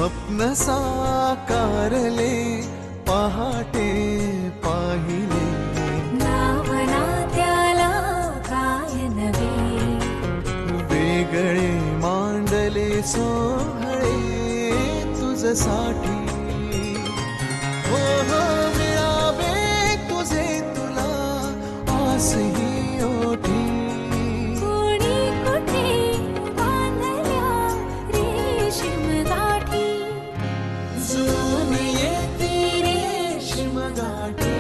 स्वप्न साकारले पहाटे पाहिले नावना त्याला काय नवे वेगळे मांडले सोहळे तुझसाठी हो हो मिळावे तुझे तुला आसही ओठी कोणी कुठे बांधल्या रेशीम गाठी जुळून येते रेशीम गाठी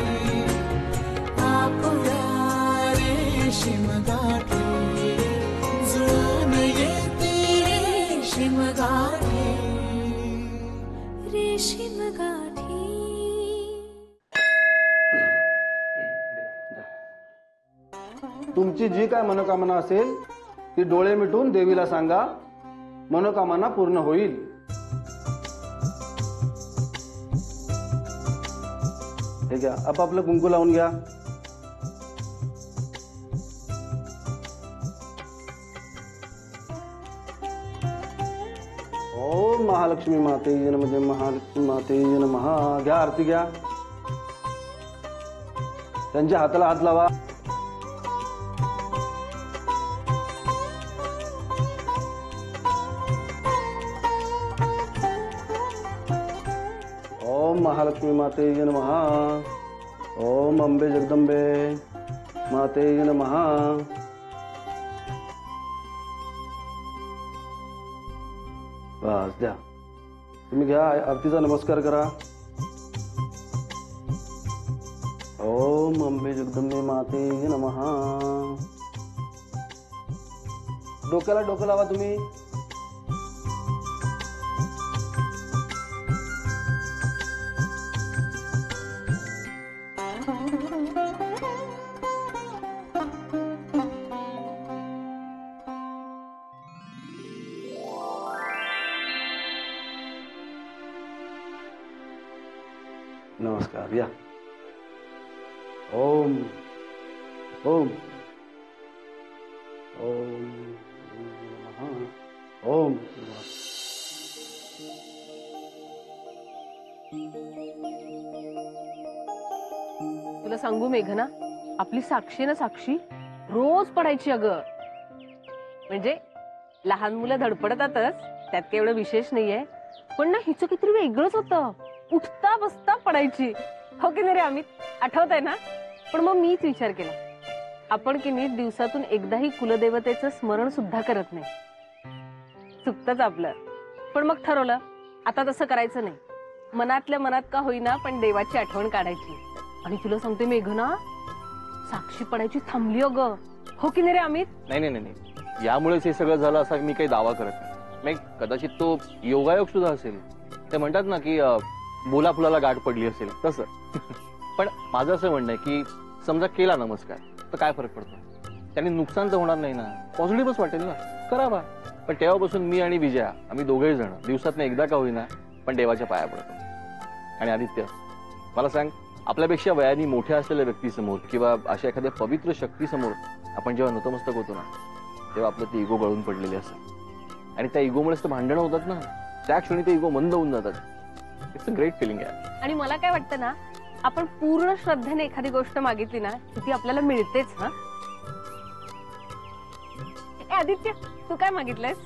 आपुल्या रेशीम गाठी जुळून येते रेशीम गाठी रेशीम गाठी. तुमची जी काय मनोकामना असेल ती डोळे मिटून देवीला सांगा, मनोकामना पूर्ण होईल. हे घ्या, आपापलं कुंकू लावून घ्या. ओम महालक्ष्मी माते नमः, महालक्ष्मी माते नमः. घ्या, आरती घ्या. त्यांच्या हाताला हात लावा. ओम महालक्ष्मी माते नमः. ओम अंबे जगदंबे माते नमः. बस द्या. तुम्ही घ्या, आरतीचा नमस्कार करा. ओम अंबे जगदंबे माते नमः. डोक्याला डोकं लावा तुम्ही. नमस्कार. या. ओम ओम ओम ओम. तुला सांगू मेघना, आपली साक्षी ना साक्षी रोज पडायची अगं. म्हणजे लहान मुलं धडपडतातच, त्यात काही एवढं विशेष नाहीये, पण ना हिचं किती वेगळंच होतं. उठता बसता पडायची. हो की नाही रे अमित, आठवत आहे ना? पण मग मीच विचार केला, आपण की नाही दिवसातून एकदाही कुलदेवतेचं स्मरण सुद्धा करत नाही. चुकतच आपलं. पण मग ठरवलं आता तसं करायचं नाही. मनातल्या मनात का होईना पण देवाची आठवण काढायची. आणि तुला सांगते मेघना, साक्षी पडायची थांबली अगं. हो की नाही रे अमित? नाही नाही नाही, यामुळेच हे सगळं झालं असा मी काही दावा करत नाही. कदाचित तो योगायोग सुद्धा असेल. ते म्हणतात ना की बोला फुलाला गाठ पडली असेल तसं. पण माझं असं म्हणणं आहे की समजा केला नमस्कार तर काय फरक पडतो? त्याने नुकसान तर होणार नाही ना, पॉझिटिव्हच वाटेल ना, करावा. पण तेव्हापासून मी आणि विजया आम्ही दोघेही जण दिवसातनं एकदा का होईना पण देवाच्या पाया पडतो. आणि आदित्य, मला सांग, आपल्यापेक्षा वयाने मोठ्या असलेल्या व्यक्तीसमोर किंवा अशा एखाद्या पवित्र शक्तीसमोर आपण जेव्हा नतमस्तक होतो ना, तेव्हा आपलं ते इगो गळून पडलेले असतात. आणि त्या इगोमुळेच तर भांडणं होतात ना. त्या क्षणी ते इगो मंद होऊन जातात. इट्स अ ग्रेट फिलिंग आहे. आणि मला काय वाटतं ना, आपण पूर्ण श्रद्धेने एखादी गोष्ट मागितली ना ती आपल्याला मिळतेच. हा आदित्य, तू काय मागितलंयस?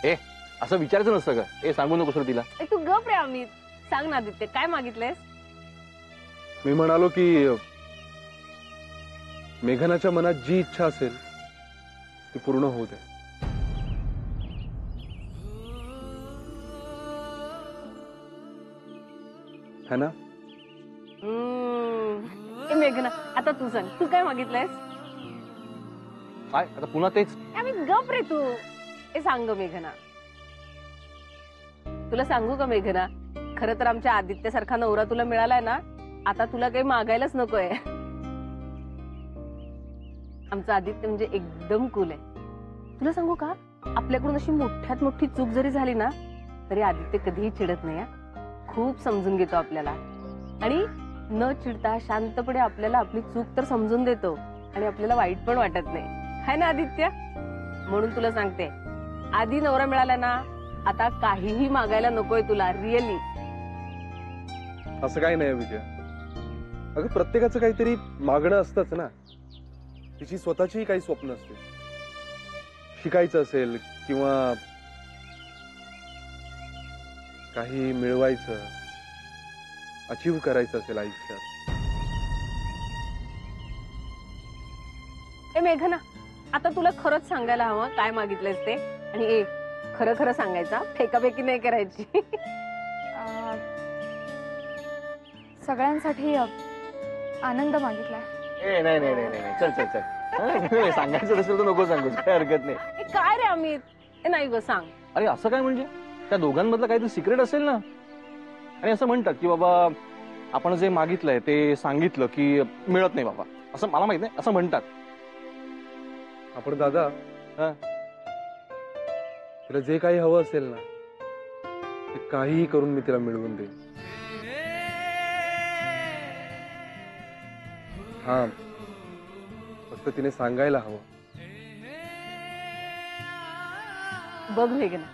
ए, असं विचारायचं नसतं का? ए, सांगू नको सर तिला. तू गप रे अमित. सांग ना आदित्य, काय मागितलंयस? मी म्हणालो की मेघनाच्या मनात जी इच्छा असेल ती पूर्ण होऊ दे. है ना? मेघना, आता तू सांग, तू काय मागितलंयस? काय आता पुन्हा तेच? अमित गप रे तू. ए सांग ग मेघना. तुला सांगू का मेघना, खरं तर आमच्या आदित्यसारखा नवरा तुला मिळालाय ना, आता तुला काही मागायलाच नकोय. आमचा आदित्य म्हणजे एकदम कूल आहे. तुला सांगू का, आपल्याकडून अशी मोठ्यात मोठी चूक जरी झाली ना तरी आदित्य कधीही चिडत नाही. खूप समजून घेतो आपल्याला आणि न चिडता शांतपणे आपल्याला आपली चूक तर समजून देतो आणि आपल्याला वाईट पण वाटत नाही. है ना आदित्य? म्हणून तुला सांगते, आधी नवरा मिळाला ना, आता काहीही मागायला नकोय तुला. रिअली. असं काही नाही विजय. अगं प्रत्येकाचं काहीतरी मागणं असतंच ना. तिची स्वतःची काही स्वप्न असते. शिकायचं असेल किंवा काही मिळवायचं, अचीव्ह करायचं असेल आयुष्यात. ए मेघना, आता तुला खरंच सांगायला हवं काय मागितलंयस ते. आणि ए, खरं खरं सांगायचा, फेकाफेकी नाही करायची. सगळ्यांसाठी आनंद मागितलाय. ए नाही नाही नाही नाही, चल चल चल. सांगायचं असेल तर नको सांगूस, काही हरकत नाही. ए, काय रे अमित? ए नाही ग, सांग. अरे असं काय म्हणजे? त्या दोघांमधलं काहीतरी सिक्रेट असेल ना. आणि असं म्हणतात की बाबा आपण जे मागितलंय ते सांगितलं की मिळत नाही बाबा, असं मला माहित नाही, असं म्हणतात. आपण दादा, हा. तिला जे काही हवं असेल ना, ते काहीही करून मी तिला मिळवून देईन. हा, फक्त तिने सांगायला हवं. बघ मेघना,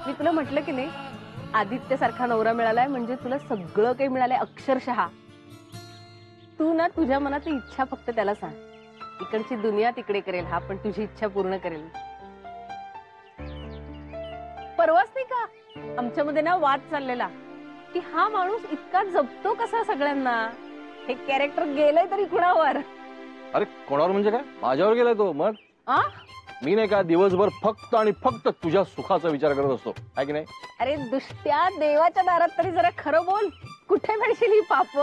मी तुला म्हटलं की नाही, आदित्य सारखा नवरा मिळालाय म्हणजे तुला सगळं काही मिळालंय अक्षरशः. तू ना तुझ्या मनातली इच्छा फक्त त्याला सांग. इकडची दुनिया तिकडे करेल हा, पण तुझी इच्छा पूर्ण करेल. परवाच नाही का आमच्यामध्ये ना वाद चाललेला की हा माणूस इतका जपतो कसा सगळ्यांना. हे कॅरेक्टर गेलंय तरी कुणावर? अरे कोणावर म्हणजे काय? माझ्यावर गेलाय तो. मग आ? मी नाही का दिवसभर फक्त आणि फक्त तुझ्या सुखाचा विचार करत असतो, आहे की नाही? अरे दुष्ट्या, देवाच्या दारात तरी जरा खरं बोल. कुठे मिळशील ही पाप?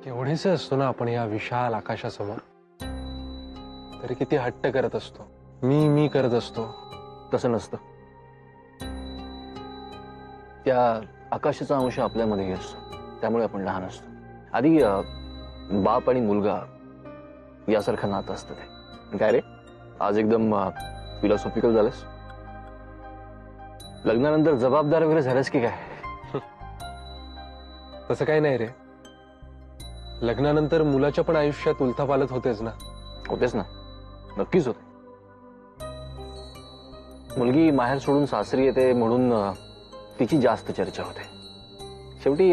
केवढेसे असतो ना आपण या विशाल आकाशासमोर, तरी किती हट्ट करत असतो, मी करत असतो. तसं नसतं. त्या आकाशाचा अंश आपल्यामध्येही असतो, त्यामुळे आपण लहान असतो. आधी बाप आणि मुलगा यासारखं नातं असतं ते. काय रे, आज एकदम फिलॉसॉफिकल झालंस? लग्नानंतर जबाबदार वगैरे झालंस की काय? तसं काही नाही रे. लग्नानंतर मुलाच्या पण आयुष्यात उलथापालथ होतेच ना. होतेच ना, नक्कीच होते. मुलगी माहेर सोडून सासरी येते म्हणून तिची जास्त चर्चा होते. शेवटी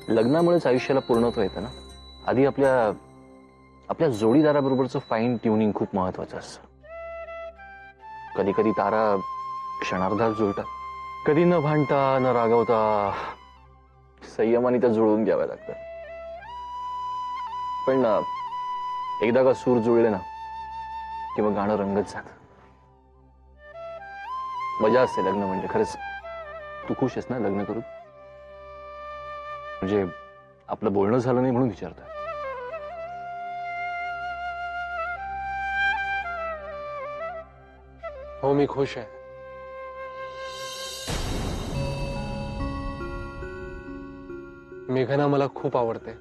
लग्नामुळेच आयुष्याला पूर्णत्व येतं ना. आधी आपल्या जोडीदाराबरोबरचं फाईन ट्युनिंग खूप महत्वाचं असतं. कधी कधी तारा क्षणार्धात जुळतात, कधी न भांडता न रागवता संयमाने त्या जुळवून घ्याव्या लागतात. पण एकदा का सूर जुळले ना किंवा गाणं रंगत जात. मजा असते लग्न म्हणजे. खरंच तू खुश आहेस ना लग्न करून? म्हणजे आपलं बोलणं झालं नाही म्हणून विचारतोय. हो, मी खुश आहे. मेघना मला खूप आवडते.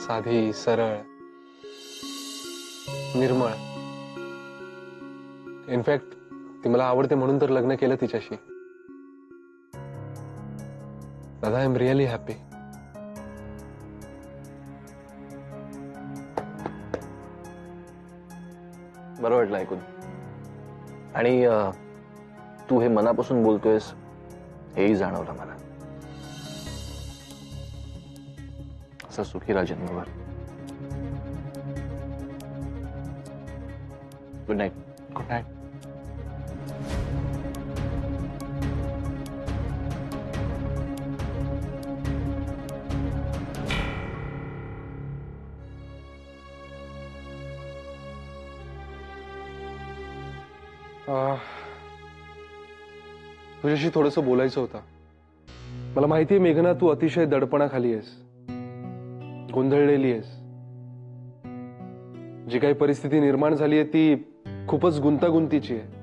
साधी, सरळ, निर्मळ. इनफॅक्ट ती मला आवडते म्हणून तर लग्न केलं तिच्याशी. दादा, आय एम रिअली हॅपी. बरं वाटलं ऐकून. आणि तू हे मनापासून बोलतोयस हेही जाणवलं मला. असं सुखी राहा जन्मभर. Good night. Good night. तुझ्याशी थोडंसं बोलायचं होतं. मला माहितीये मेघना, तू अतिशय दडपणाखाली आहेस, गोंधळलेली आहेस. जी काही परिस्थिती निर्माण झालीये ती खूपच गुंतागुंतीची आहे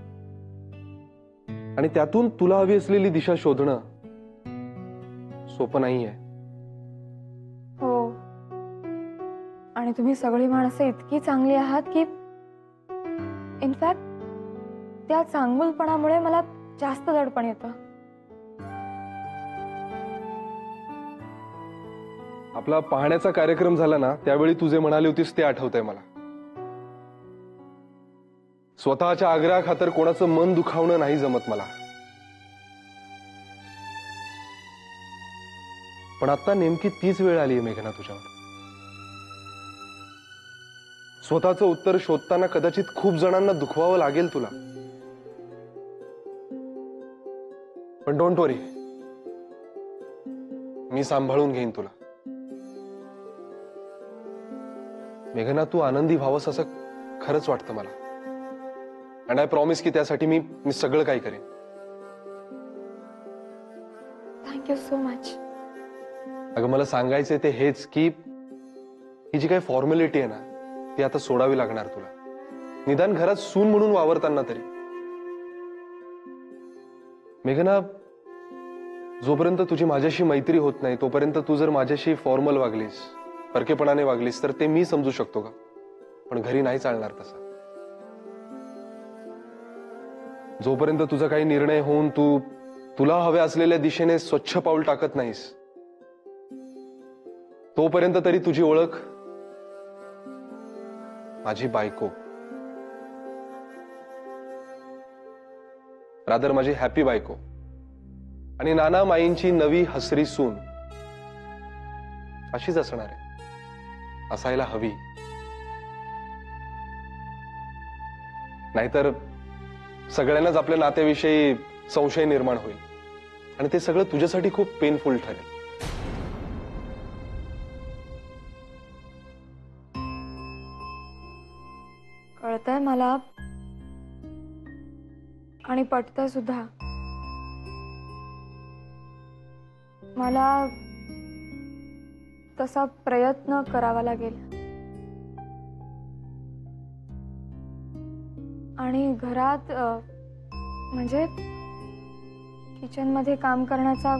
आणि त्यातून तुला हवी असलेली दिशा शोधणं सोपं नाहीये. हो, आणि तुम्ही सगळी माणसं इतकी चांगली आहात की इनफॅक्ट त्या चांगुलपणामुळे मला जास्त दडपण येतं. आपला पाहण्याचा कार्यक्रम झाला ना, त्यावेळी तू जे म्हणाली होतीस ते आठवतंय मला. स्वतःच्या आग्रहाखातर कोणाचं मन दुखावणं नाही जमत मला. पण आता नेमकी तीच वेळ आली आहे मेघना तुझ्यावर. स्वतःचं उत्तर शोधताना कदाचित खूप जणांना दुखवावं लागेल तुला, पण डोंट वरी, मी सांभाळून घेईन तुला. मेघना, तू आनंदी व्हावंस असं खरंच वाटतं मला, अँड आय प्रॉमिस की त्यासाठी मी सगळं काही करेन. Thank you so much. अगं, मला सांगायचंय ते हेच की ही जी काही फॉर्मॅलिटी आहे ना, ती आता सोडावी लागणार तुला, निदान घरात सून म्हणून वावरताना तरी. मेघना, जोपर्यंत तुझी माझ्याशी मैत्री होत नाही तोपर्यंत तू जर माझ्याशी फॉर्मल वागलीस, परकेपणाने वागलीस, तर ते मी समजू शकतो का, पण घरी नाही चालणार तसं. जोपर्यंत तुझा काही निर्णय होऊन तुला हव्या असलेल्या दिशेने स्वच्छ पाऊल टाकत नाहीस, तोपर्यंत तरी तुझी ओळख माझी बायको, रादर माझी हॅपी बायको आणि नाना माईंची नवी हसरी सून अशीच असणार आहे, असायला हवी. नाहीतर सगळ्यांनाच आपल्या नात्याविषयी संशय निर्माण होईल आणि ते सगळं तुझ्यासाठी खूप पेनफुल ठरेल. कळतंय मला आणि पटतंय सुद्धा. मला तसा प्रयत्न करावा लागेल आणि घरात म्हणजे किचन मध्ये काम करण्याचा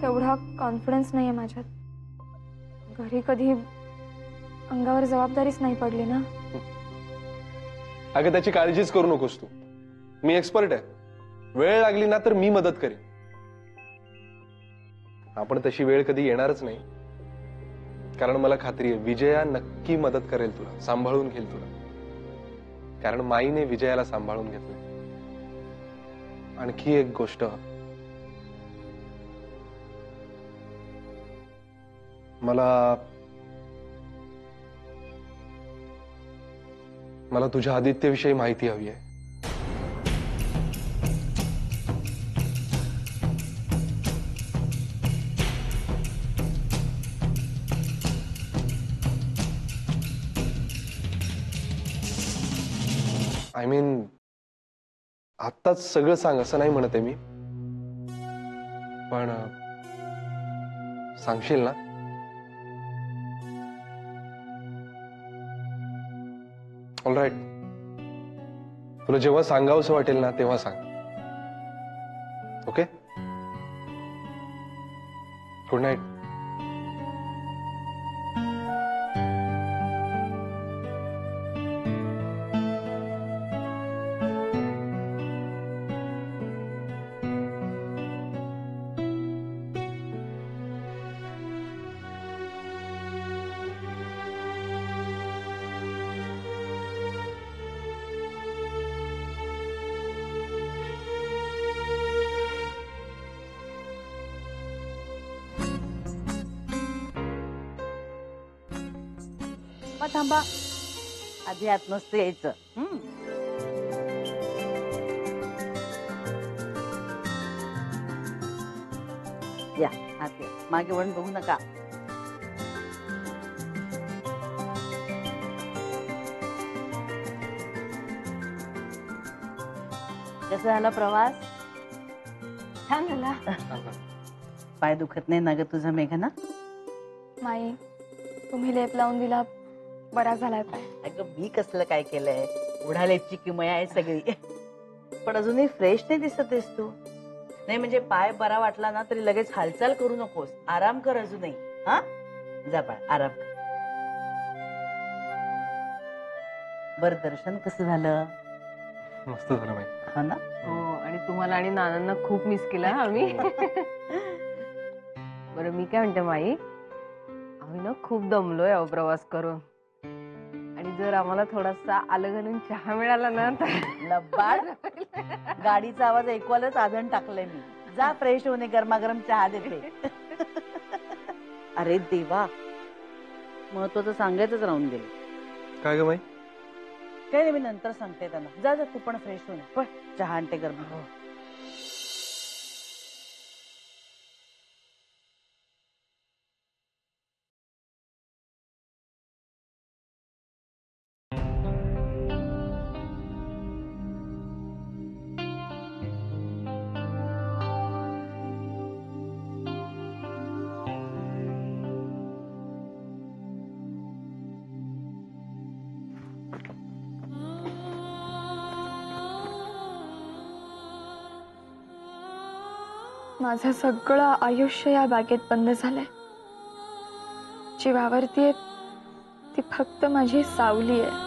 तेवढा कॉन्फिडन्स नाहीये माझ्यात. घरी कधी अंगावर जबाबदारीच नाही पडली ना. अगं, त्याची काळजीच करू नकोस तू, मी एक्सपर्ट आहे. वेळ लागली ना तर मी मदत करेन. आपण तशी वेळ कधी येणारच नाही, कारण मला खात्री आहे विजया नक्की मदत करेल तुला, सांभाळून घेईल तुला, कारण माईने विजयाला सांभाळून घेतलंय. आणखी एक गोष्ट, मला तुझ्या आदित्यविषयी माहिती हवी आहे. आय मीन, आत्ताच सगळं सांग असं नाही म्हणत आहे मी, पण सांगशील ना? ऑलराईट, तुला जेव्हा सांगावंसं वाटेल ना तेव्हा सांग. Okay, good night. मग थांबा, आधी आत नसतं यायचं. या आत या, मागे वळून बघू नका. कसा झाला प्रवास? छान झाला. पाय दुखत नाही ना ग तुझा मेघना? माई, तुम्ही लेप लावून दिला, बरा झालाय पाय. अगं मी कसलं काय केलंय? उडाल्याची किमया आहे सगळी. पण अजूनही फ्रेश नाही दिसत आहेस तू. नाही म्हणजे पाय बरा वाटला ना तरी लगेच हालचाल करू नकोस. आराम कर अजूनही. हा जा बाळ आराम कर. बर दर्शन कसं झालं? मस्त झालं माई. हो ना. हो आणि तुम्हाला आणि नानांना खूप मिस केलं हा आम्ही. बरं मी काय म्हणते माई, आम्ही ना खूप दमलोय अहो प्रवास करून. आणि जर आम्हाला थोडासा आलं घालून चहा मिळाला ना तर लबाड. गाडीचा आवाज ऐकवायलाच आधण टाकलंय मी. जा फ्रेश होणे, गरमागरम चहा देते. अरे देवा, महत्वाचं सांगायचंच राहून गेलं. काय ग माई? काही नाही, मी नंतर सांगते त्यांना. जा जा तू पण फ्रेश होणे. पण चहा आणते गरम. माझं सगळं आयुष्य या बॅगेत बंद झालंय. जी वावरतीये ती फक्त माझी सावली आहे.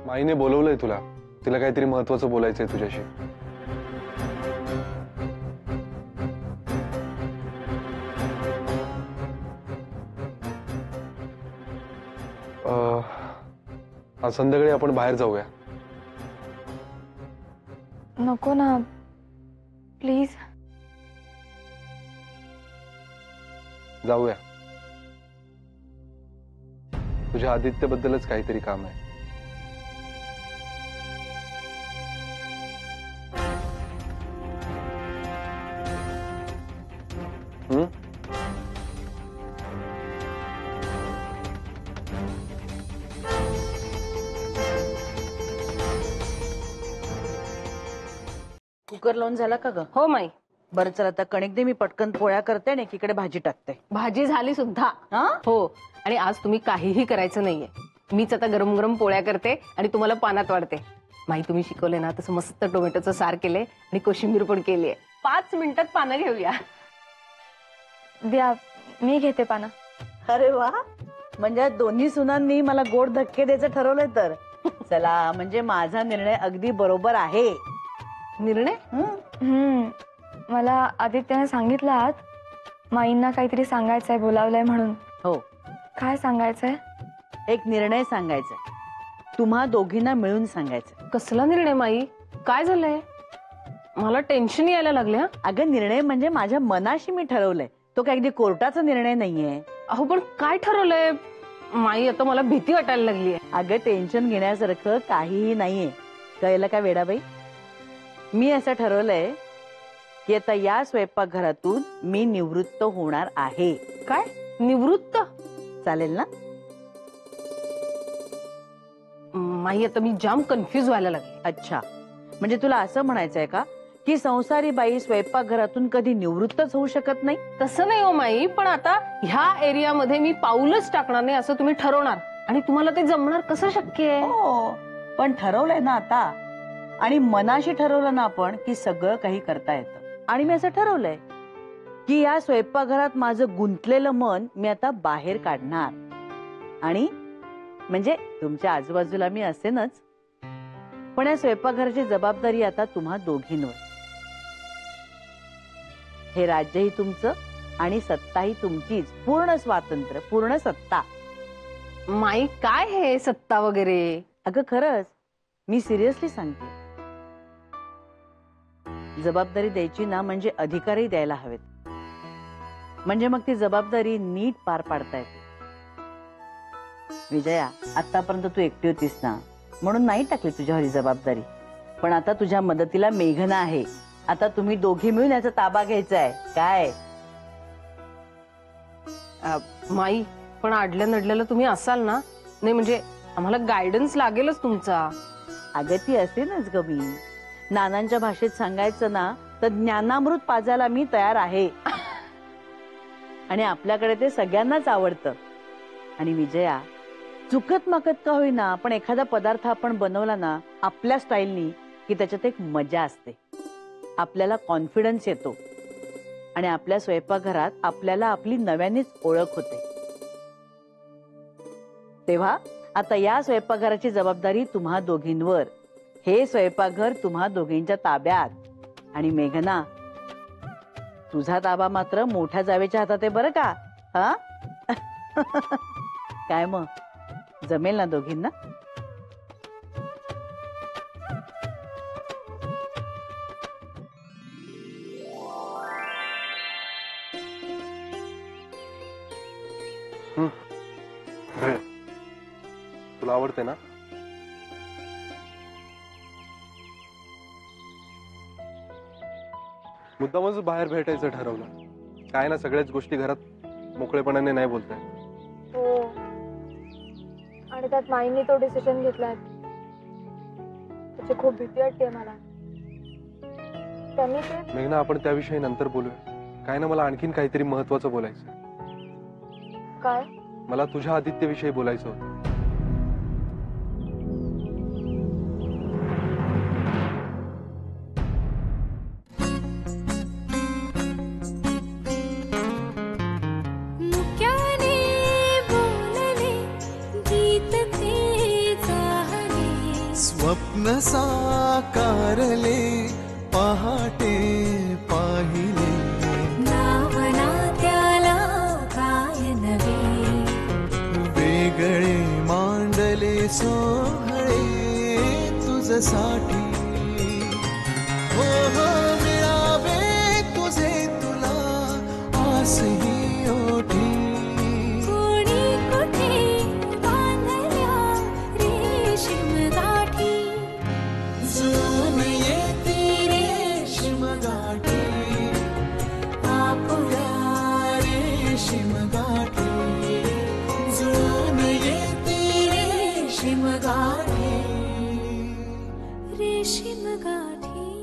माईने बोलवलंय तुला. तिला काहीतरी महत्वाचं बोलायचंय तुझ्याशी. आज संध्याकाळी आपण बाहेर जाऊया. नको ना प्लीज. जाऊया. तुझ्या आदित्यबद्दलच काहीतरी काम आहे. कुकर लावून झाला का ग? हो माई. बरं चल आता कणिक दे, मी पटकन पोळ्या करते आणि एकीकडे भाजी टाकते. भाजी झाली सुद्धा. हा हो आणि आज तुम्ही काहीही करायचं नाहीये. मीच आता गरम गरम पोळ्या करते आणि तुम्हाला पानात वाढते. माई तुम्ही शिकवले ना तसं मस्त टोमॅटोचं सार केलंय आणि कोशिंबीर पण केलीये. 5 मिनिटात पानं घेऊया. द्या मी घेते पानं. अरे वा, म्हणजे दोन्ही सुनांनी मला गोड धक्के द्यायचं ठरवलंय तर. चला म्हणजे माझा निर्णय अगदी बरोबर आहे. निर्णय? मला आदित्यने सांगितलं आज माईंना काहीतरी सांगायचंय, बोलावलंय म्हणून. हो. काय सांगायचंय? एक निर्णय सांगायचा. तुम्हा दोघींना मिळून सांगायचं. कसला निर्णय माई? काय झालंय? मला टेन्शन यायला लागले. अगं निर्णय म्हणजे माझ्या मनाशी मी ठरवलंय. तो काय अगदी कोर्टाचा निर्णय नाहीये. अहो पण काय ठरवलंय माई? आता मला भीती वाटायला लागली आहे. अगं टेन्शन घेण्यासारखं काहीही नाहीये. कळलं का वेडाबाई? मी असं ठरवलंय की आता या स्वयंपाकघरातून मी निवृत्त होणार आहे. काय निवृत्त? चालेल ना? माई आता मी जाम कन्फ्युज व्हायला लागले. अच्छा, म्हणजे तुला असं म्हणायचंय का की संसारी बाई स्वयंपाकघरातून कधी निवृत्तच होऊ शकत नाही? तसं नाही हो माई, पण आता ह्या एरियामध्ये मी पाऊलच टाकणार नाही असं तुम्ही ठरवणार आणि तुम्हाला ते जमणार कसं शक्य आहे? हो पण ठरवलंय ना आता. आणि मनाशी ठरवलं ना आपण की सगळं काही करता येतं. आणि मी असं ठरवलंय की या स्वयंपाकघरात माझं गुंतलेलं मन मी आता बाहेर काढणार. आणि म्हणजे तुमच्या आजूबाजूला मी असेनच, पण या स्वयंपाकघराची जबाबदारी आता तुम्हा दोघींवर. हे राज्यही तुमचं आणि सत्ताही तुमचीच. पूर्ण स्वातंत्र्य, पूर्ण सत्ता. माई काय हे सत्ता वगैरे? अगं खरंच मी सिरियसली सांगते. जबाबदारी द्यायची ना म्हणजे अधिकारही द्यायला हवेत, म्हणजे मग ती जबाबदारी नीट पार पाडता येते. विजया, आतापर्यंत तू एकटी होतीस ना म्हणून नाही टाकली तुझ्यावर ही जबाबदारी, पण आता तुझ्या मदतीला मेघना आहे. आता तुम्ही दोघी मिळून याचा ताबा घ्यायचा आहे. काय माई, पण आडल्या नडल्याला तुम्ही असाल ना? नाही म्हणजे आम्हाला गायडन्स लागेलच तुमचा. अगं ती असेलच ग. मी नानांच्या भाषेत सांगायचं ना तर ज्ञानामृत पाजायला मी तयार आहे. आणि आपल्याकडे ते सगळ्यांनाच आवडतं. आणि विजया, चुकत माकत का होईना पण एखादा पदार्थ आपण बनवला ना आपल्या स्टाईलनी की त्याच्यात एक मजा असते, आपल्याला कॉन्फिडन्स येतो आणि आपल्या स्वयंपाकघरात आपल्याला आपली नव्यानेच ओळख होते. तेव्हा आता या स्वयंपाकघराची जबाबदारी तुम्हा दोघींवर. हे स्वयंपाकघर तुम्हा दोघींच्या ताब्यात. आणि मेघना, तुझा ताबा मात्र मोठ्या जावेच्या हातात आहे बरं का? हा काय मग, जमेल ना दोघींना? तुला आवडते ना? मुद्दामच बाहेर भेटायचं ठरवलं. काय ना, सगळ्याच गोष्टी घरात मोकळेपणाने नाही बोलताय. हो, आणि त्यात माईंनी तो डिसिजन घेतलाय त्याची खूप भीती वाटते मला. त्यांनी ते मेघना, आपण त्याविषयी नंतर बोलूया. काय ना, मला आणखीन काहीतरी महत्वाचं बोलायचं. काय? मला तुझ्या आदित्यविषयी बोलायचं होतं. स्वप्न साकारले पहाटे पाहिले, नावना त्याला काय नवे, वेगळे मांडले सोहळे तुझसाठी. हो हो मिळावे तुझे तुला आसही ओठी, कोणी कुठे बांधल्या रेशीम गाठी, जुळून येते रेशीम गाठी, आपुल्या रेशीम गाठी, जुळून येते रेशीम गाठी, रेशीम गाठी.